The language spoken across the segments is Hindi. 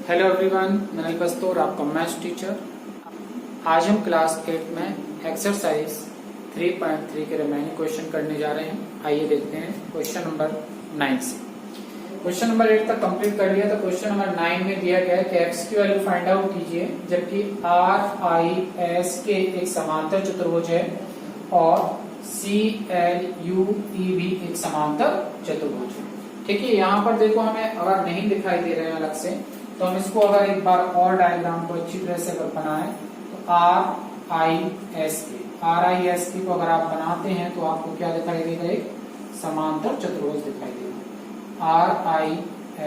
हेलो एवरीवन, मैं अनिल बस्तौर, आपका मैथ्स टीचर। आज हम क्लास 8 में एक्सरसाइज 3.3 के रिमेनिंग क्वेश्चन करने जा रहे हैं। आइए देखते हैं क्वेश्चन नंबर 9 से। क्वेश्चन नंबर 8 तक कंप्लीट कर लिया, तो क्वेश्चन नंबर 9 में दिया गया है कि एक्स की वैल्यू फाइंड आउट कीजिए जबकि आर आई एस के एक समांतर चतुर्भुज है और सी एल यू ई भी एक समांतर चतुर्भुज है। ठीक है, यहाँ पर देखो हमें अगर नहीं दिखाई दे रहे हैं अलग से, तो हम इसको अगर एक बार और डायग्राम को अच्छी तरह से अगर बनाएं तो आर आई एस की को अगर आप बनाते हैं तो आपको क्या दिखाई देगा, एक समांतर चतुर्भुज दिखाई देगा। आर आई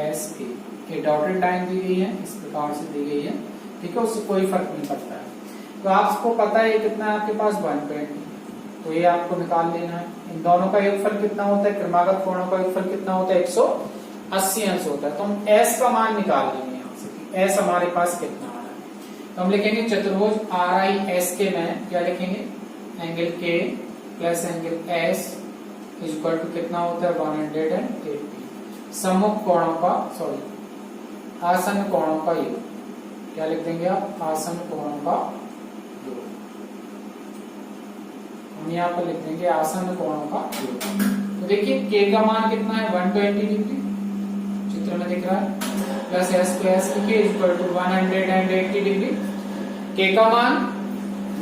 एस के डॉटेड लाइन दी गई है, इस प्रकार से दी गई है। ठीक है, उससे कोई फर्क नहीं पड़ता है। तो आपको पता है कितना है आपके पास 120, तो ये आपको निकाल लेना है। इन दोनों का योगफल कितना होता है, क्रमागत कोणों का योगफल कितना होता है, 180 अंश होता है। तो हम एस का मान निकाल लेंगे यहाँ से, एस हमारे पास कितना आ रहा है। तो हम लिखेंगे चतुर्भुज आर आई एस के में क्या लिखेंगे, एंगल के plus angle S is equal to कितना होता है 180। सम्मुख कोणों का आसन्न कोणों का योग, क्या लिख देंगे आप, आसन्न कोणों का योग। हम यहाँ पर लिख देंगे आसन्न कोणों का योग। तो देखिए के का मान कितना है 120 डिग्री, चित्र में दिख रहा है, प्लस एस प्लस के इक्वल टू 180 डिग्री। के का मान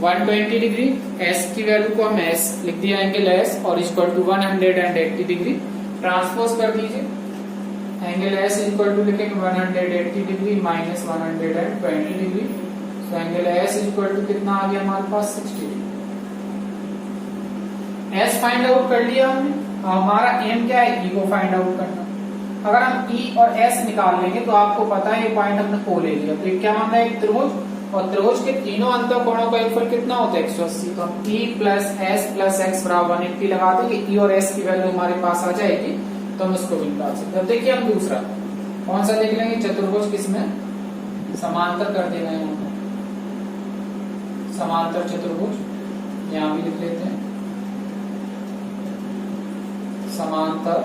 120 डिग्री, एस की वैल्यू को हम एस लिख दिया एंगल एस और इक्वल टू 180 डिग्री। ट्रांसपोज कर दीजिए, एंगल एस इक्वल टू लिखेंगे 180 डिग्री माइनस 120 डिग्री। तो एंगल एस इक्वल टू कितना आ गया हमारे पास 60 डिग्री। एस फाइंड आउट कर लिया हमने। हमारा एम क्या है, ई को फाइंड आउट करना। अगर हम ई और एस निकाल लेंगे तो आपको पता है ये पॉइंट हमने को ले लिया। तो ये क्या मानना है, एक त्रिभुज, और त्रिभुज के तीनों अंत कोणों का योगफल कितना होता है 180। तो हम E plus S plus x बराबर 180 लगा देंगे, ई और एस की वैल्यू हमारे पास आ जाएगी, तो हम इसको भी निकाल सकते हैं। देखिए हम दूसरा कौन सा देख लेंगे, चतुर्भुज किसमें समांतर कर दे रहे हैं, समांतर चतुर्भुज यहां भी लिख लेते हैं, समांतर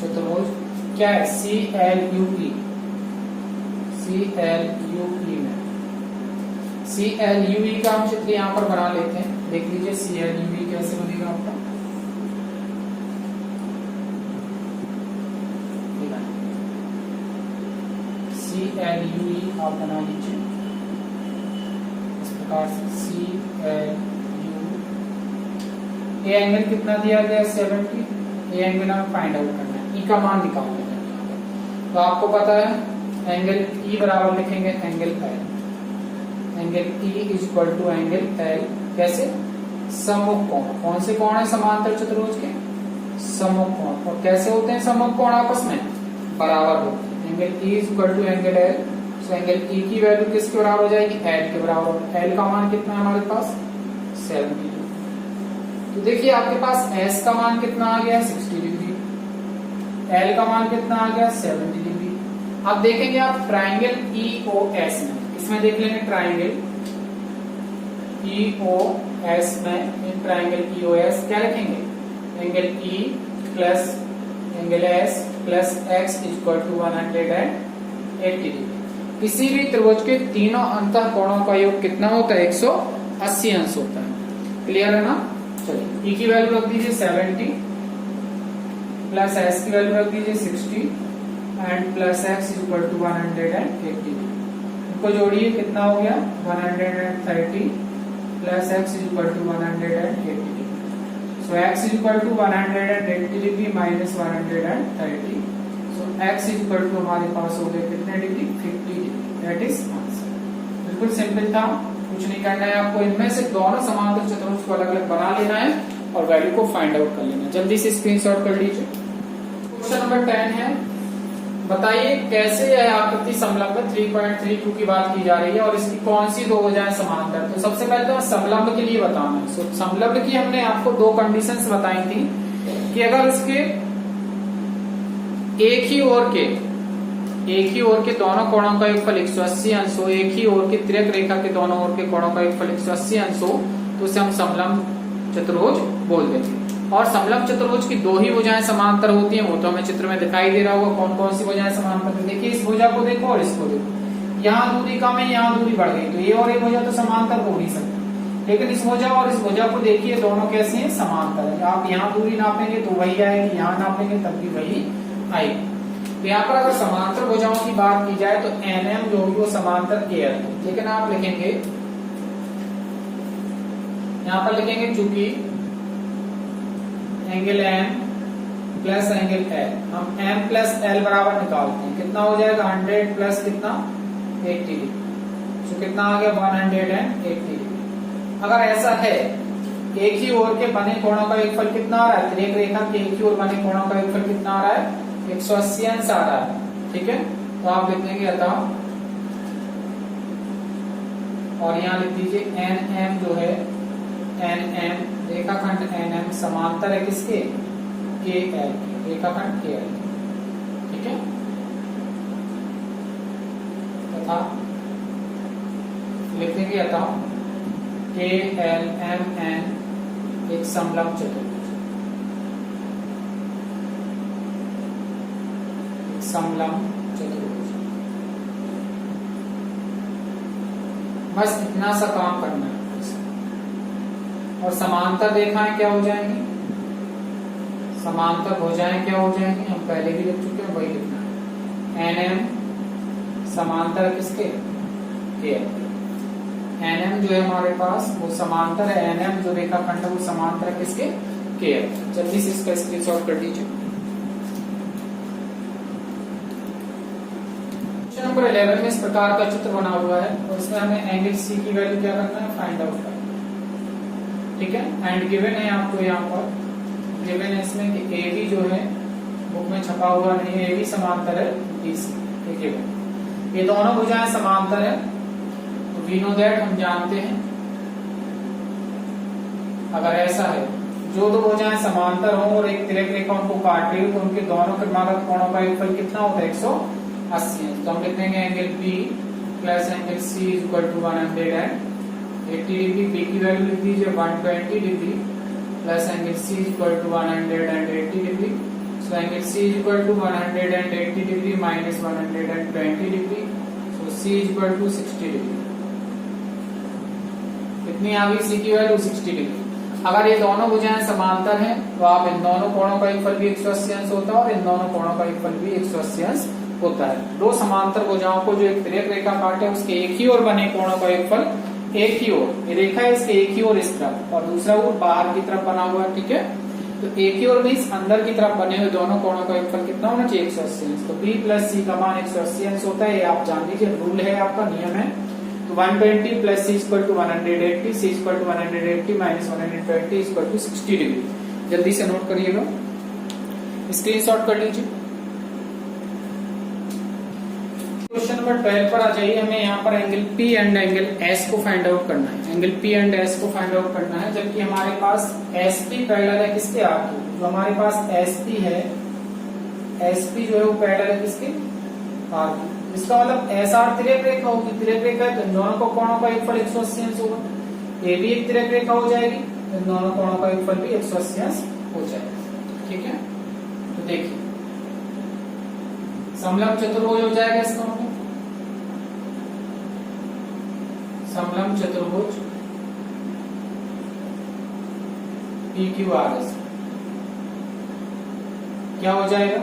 चतुर्भुज क्या है, सी एल यू ई में सी एल यू ई का हम चित्र यहां पर बना लेते हैं। देख लीजिए सी एल यू ई कैसे बनेगा आपका, सी एल यू ई आप बना लीजिए इस प्रकार से। C L U, A angle कितना दिया गया 70, ए एंगल हमें फाइंड आउट करना है, ई का मान निकालना है। तो आपको पता है एंगल ई बराबर लिखेंगे angle L, angle E is equal to angle L कैसे, सम्मुख कोण। कौन से कोण है समांतर चतुर्भुज के, सम्मुख कोण। और कैसे होते हैं सम्मुख कोण, आपस में बराबर होते हैं। Angle E is equal to angle L, तो एंगल ई की वैल्यू किसके बराबर हो जाएगी, एल के बराबर। एल का मान कितना है हमारे पास 70। तो देखिए आपके पास एस का मान कितना आ गया 60 डिग्री, एल का मान कितना आ गया 70 डिग्री। अब देखेंगे आप ट्राइंगल EOS में, इसमें देख लेंगे ट्राइंगल EOS में, इन ट्राइंगल EOS क्या लिखेंगे, angle E plus angle S plus x equal to 180 degree. किसी भी त्रिभुज के तीनों अंतः कोणों का योग कितना होता है 180 अंश होता है। क्लियर है ना। चलिए E की वैल्यू रख दीजिए 70 प्लस S की वैल्यू रख दीजिए 60 and plus X equal to 180। इनको जोड़िए कितना हो गया 130 plus X equal to 180 degree. So X equal to 180 degree minus 130। So X equal to हमारे पास हो गए कितने degree 50 degree. That is answer. बिल्कुल सिंपल था, कुछ नहीं करना है आपको। इनमें से दोनों समांतर चतुर्भुज को अलग अलग बना लेना है और वैल्यू को फाइंड आउट कर लेना है। जल्दी से स्क्रीनशॉट कर लीजिए। क्वेश्चन नंबर 10 है, बताइए कैसे यह आकृति समलंब 3.32 की बात की जा रही है और इसकी कौन सी दो भुजाएं समांतर। तो सबसे पहले तो समलंब के लिए बताना है। समलंब की हमने आपको दो कंडीशंस बताई थी कि अगर उसके एक ही ओर के दोनों कोणों का योगफल 180 अंश हो, एक ही ओर के तिर्यक रेखा के दोनों ओर के कोणों का योगफल 180 अंश हो, तो उसे हम समलंब चतुर्भुज बोल देते हैं। और समलंब चतुर्भुज की दो ही भुजाएं समांतर होती हैं, वो तो हमें चित्र में दिखाई दे रहा होगा कौन कौन सी भुजाएं समांतर है। देखिए इस भुजा को देखो और इसको देखो, यहाँ दूरी कम है, यहाँ दूरी बढ़ गई, तो ये और ये भुजा तो समांतर हो नहीं सकती। लेकिन इस भुजा और इस भुजा को देखिए दोनों कैसे हैं, समांतर है। आप यहाँ दूरी नापेंगे तो वही आएगी, यहाँ नापेंगे तब भी वही आएगी। तो यहाँ पर अगर समांतर भुजाओं की बात की जाए तो NM जो होगी वो समांतर KL है। लेकिन आप लिखेंगे, यहाँ पर लिखेंगे चूंकि angle M plus angle L, हम M प्लस L बराबर निकालते हैं, कितना हो जाएगा 100 प्लस कितना 80 डिग्री, तो कितना आ गया 180 डिग्री। अगर ऐसा है एक ही ओर के बने कोणों का योगफल कितना आ रहा है, तिर्यक रेखा के एक ही ओर बने कोणों का योगफल कितना आ रहा है 180 अंश आ रहा है। ठीक है, तो आप लिख देंगे अतः, और यहाँ लिख दीजिए NM जो है NM रेखाखंड NM समांतर है किसके, KL, रेखाखंड KL। ठीक है, तथा लिख देंगे अतः KLMN एक समलंब चतुर्भुज, समलंब चतुर्भुज। बस इतना सा काम करना है। और समांतर रेखाएं क्या हो जाएंगी, समांतर भुजाएं क्या हो जाएंगी, हम पहले भी लिख चुके हैं, वही लिखना है। NM समांतर किसके, KL। NM जो है हमारे पास वो समांतर है, NM जो रेखाखंड है वो समांतर है किसके, KL। जल्दी से इसका स्क्रीनशॉट कर दीजिए। क्वेश्चन नंबर 11 में इस प्रकार का चित्र बना हुआ है और इसमें हमें एंगल C की वैल्यू क्या करना है, फाइंड आउट करना है। ठीक है, एंड गिवन है आपको, यहाँ पर गिवन है इसमें कि AB जो है बुक में छपा हुआ नहीं है, AB समांतर है BC। ठीक है, ये दोनों भुजाएं समांतर है, तो वी नो दैट, हम जानते हैं अगर ऐसा है जो दो भुजाएं समांतर हो और एक तिर्यक रेखा उनको काट रही हो तो उनके दोनों क्रमागत कोणों का योगफल कितना होता है 180। तो हम लिख देंगे angle B plus angle C is equal to 180 degree. B की वैल्यू लिख दीजिए 120 degree plus angle C is equal to 180 degree. So angle C is equal to 180 degree minus 120 degree, so C is equal to 60 degree. कितनी आ गई C की वैल्यू 60 डिग्री। अगर ये दोनों भुजाएं समांतर हैं तो आप इन दोनों कोणों का योगफल भी 180 अंश होता है और इन दोनों कोणों का योगफल भी 180 अंश होता है। दो समांतर भुजाओं को जो एक तिर्यक रेखा काटे उसके एक ही ओर बने कोणों का योगफल एक ही ओर, ये रेखा है इसके एक ही ओर इस तरफ और दूसरा ओर बाहर की तरफ बना हुआ है। ठीक है, तो एक ही ओर मींस अंदर की तरफ बने हुए दोनों कोणों का योगफल कितना होना चाहिए 180 अंश। तो B प्लस C का मान 180 अंश होता है, ये आप जान लीजिए, रूल है आपका, नियम है। तो 120 plus C equal to 180, C equal to 180 minus 120 equal to 60 degree. जल्दी से नोट करिएगा, स्क्रीनशॉट कर लीजिए। क्वेश्चन नंबर 12 पर आ जाइए। हमें यहाँ पर angle P and angle S को फाइंड आउट करना है। एंगल P एंड S को फाइंड आउट करना है, जबकि हमारे पास SP पैरेलल है किसके, R की। जो हमारे पास SP है, SP जो है वो पैरेलल है किसके, R की। इसका मतलब SR तिर्यक रेखा होगी, तिर्यक रेखा है तो इन दोनों को कोणों का योगफल 180 अंश होगा। ये भी एक तिर्यक रेखा हो जाएगी, इन दोनों कोणों का योगफल भी 180 अंश हो जाएगा। ठीक है, तो देखिए समलंब चतुर्भुज हो जाएगा इसका मतलब, समलंब चतुर्भुज PQRS क्या हो जाएगा,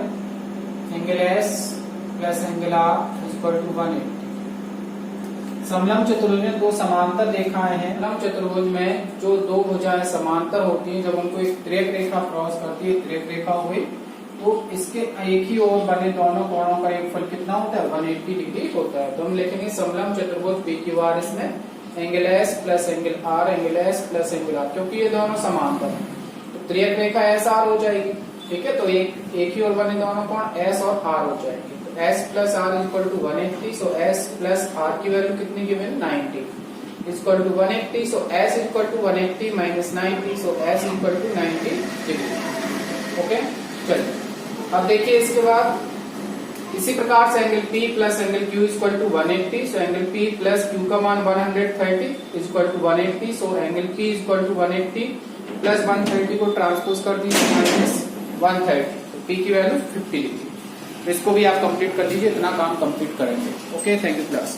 angle S plus angle R equal to 180। समलंब चतुर्भुज में दो समांतर रेखाएं हैं। समलंब चतुर्भुज में जो दो भुजाएं समांतर होती हैं, जब उनको एक तिर्यक रेखा क्रॉस करती है, तिर्यक रेखा हो गई, तो इसके एक ही ओर बने दोनों कोणों का योगफल कितना होता है 180 डिग्री होता है। तो हम लिखेंगे समलंब चतुर्भुज PQRS में angle S plus angle R, angle S plus angle R, क्योंकि ये दोनों समांतर हैं तो त्रियक रेखा SR हो जाएगी। ठीक है, तो एक ही ओर बने दोनों कोण S और R हो जाएंगे। तो S plus R equal to 180, so S plus R की वैल्यू कितनी given 90 equal to 180, so S equal to 180 minus 90, so S equal to 90 degree. Okay, चलिए अब देखिए इसके बाद इसी प्रकार से angle P plus angle Q equal to 180, so angle P plus Q का मान 130 equal to 180, so angle P equal to 180 plus 130 को ट्रांसपोज कर दीजिए माइनस 130, तो पी की वैल्यू 50 लिखिए। इसको भी आप कंप्लीट कर लीजिए, इतना काम कंप्लीट करेंगे। Okay, thank you class.